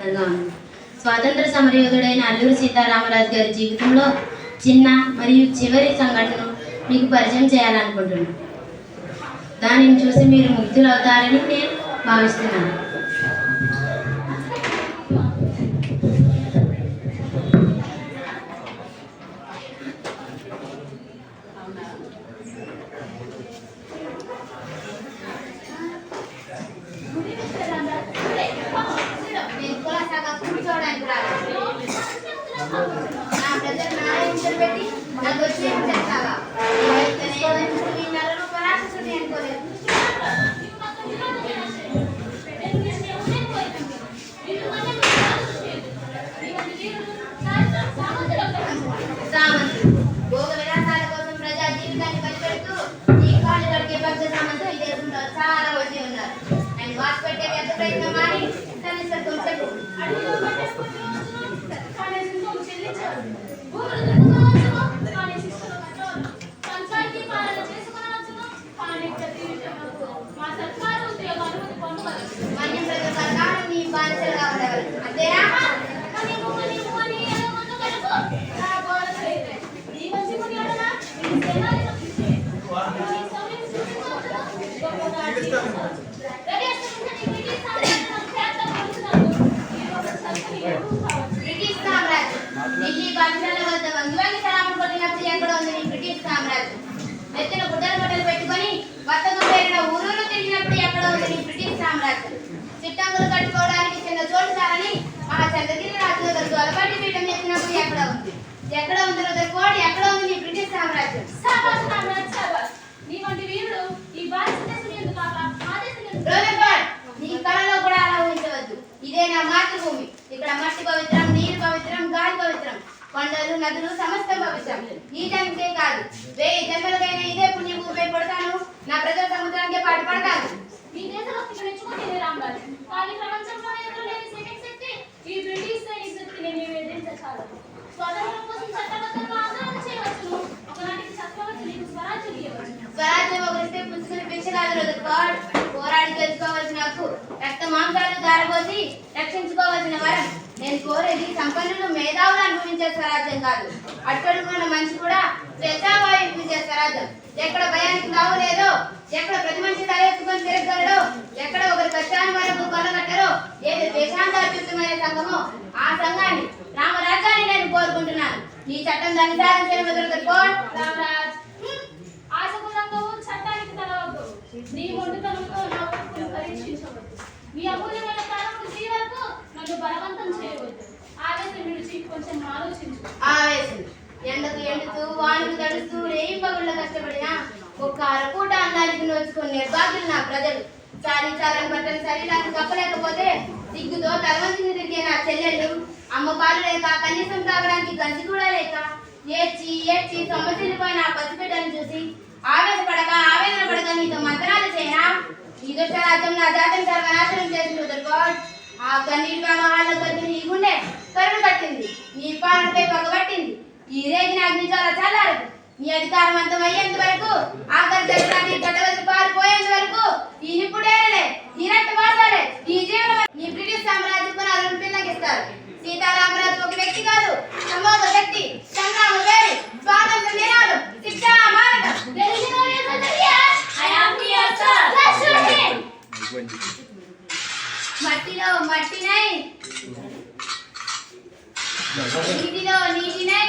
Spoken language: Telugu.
ఆనందంగా ఉంది. స్వాతంత్ర సమరయోధుడైన అల్లూరి సీతారామరాజు గారి జీవితంలో చిన్న మరియు చివరి సంఘటనను మీకు పరిచయం చేయాలనుకుంటున్నాను. దానిని చూసి మీరు ముగ్ధులవుతారని నేను భావిస్తున్నాను. చిట్టంగులు కట్టుకోవడానికి చిన్న చోటు చాలని మా చంద్రగిరి రాజు గారు అలవాటు పీఠం చేసినప్పుడు ఎక్కడ ఉంది కోడి ఎక్కడ ఉంది నీ బ్రిటిష్ సామ్రాజ్యం? నీ వంటి వీరుడు ఈ భారతదేశం ఎందుకు నీ కళలో కూడా అలా ఊహించవద్దు. ఇదే నా మాతృభూమి. ఇక్కడ మట్టి పవిత్రం, నీరు పవిత్రం, గాలి పవిత్రం, కొండలు నదులు సమస్తం పవిత్రం. ఈ జన్మకే కాదు 1000 జన్మలకైనా ఇదే పుణ్యభూమిపై పడతాను. నా ప్రజల సముద్రానికి పాటు పడతాను. మీ దేశభక్తిని మెచ్చుకునే రామరాజు, కానీ ప్రపంచంలో ఎదురులేని సెకండ్ శక్తి ఈ బ్రిటిష్ సైనిక శక్తిని మేము ఎదిరించాలి. స్వాతంత్రం కోసం చట్టబద్ధంగా ఆందోళన చేయవచ్చు. ఒకనాటికి చక్రవర్తి నీకు స్వరాజ్యం ఇవ్వచ్చు. స్వరాజ్యం ఒకరిస్తే పుచ్చుకుని పింఛలాదు పోరాడి తెలుసుకోవాల్సిన హక్కు, రక్త మాంసాలు దారబోసి రక్షించుకోవాల్సిన వరం. నేను కోరేది సంపన్నులు మేధావులు అనుభవించే స్వరాజ్యం కాదు, అట్టడుగున్న మనిషి కూడా స్వేచ్ఛావాయు ఇప్పించే స్వరాజ్యం. ఎక్కడ భయానికి తావు లేదో, ఎక్కడ ప్రతి మనిషి తలెత్తుకొని తిరగలడో, ఎక్కడ ఒకరి కష్టాన్ని వరకు కొనగట్టరో, ఏది దేశాంతర్యుక్తమైన సంఘమో ఆ సంఘాన్ని రామరాజ్యాన్ని నేను కోరుకుంటున్నాను. ఈ చట్టం దాన్ని సాధించిన రామరాజ్ ఆశకులంగా చట్టానికి తలవద్దు. నీ ఒంటితనంతో నా ఒప్పును పరీక్షించవద్దు. నీ అమూల్యమైన కాలం ముగిసే వరకు నన్ను బలవంతం చేయవద్దు. ఆవేశం విడిచి కొంచెం ఆలోచించు. ఆవేశం ఎండకు ఎండుతూ వానకు తడుస్తూ రేయింపగుళ్ళ కష్టపడినా ఒక్క అరపూట అన్నానికి నోచుకుని నిర్భాగ్యులు నా ప్రజలు. చాలని బట్టలు శరీరాన్ని కప్పలేకపోతే సిగ్గుతో తలవంతిని తిరిగే నా చెల్లెళ్ళు, అమ్మ పాలు లేక కనీసం తాగడానికి గంజి కూడా లేక ఏడ్చి ఏడ్చి సొమ్మసిల్లిపోయిన ఆ పసిబిడ్డను చూసి ఆవేదన పడక నీతో మంత్రాలు చేయనా? ఈ దుష్ట రాజ్యం నా జాతిని సర్వనాశనం చేసింది. ఆ కన్నీటి మహాళ్ళ కొద్ది నీ గుండె కరుడు కట్టింది, నీ పాలనపై పగబట్టింది. ఈ రేగిన అగ్ని చాలా చల్లారదు. నీ అధికారం అంతం అయ్యేంత వరకు, ఆఖరి చక్రాన్ని గట్టవలసి పారిపోయేంత వరకు ఈ నిప్పుడేలే, ఈ రక్త వాసాలే, ఈ జీవనం నీ బ్రిటిష్ సామ్రాజ్య పునాలను పిల్లగిస్తారు. సీతారామరాజు ఒక వ్యక్తి కాదు, సమూహ శక్తి, సంగ్రామ వేడి, స్వాతంత్ర నినాదు, శిక్ష మారట. మట్టిలో మట్టినై, నీటిలో నీటినై,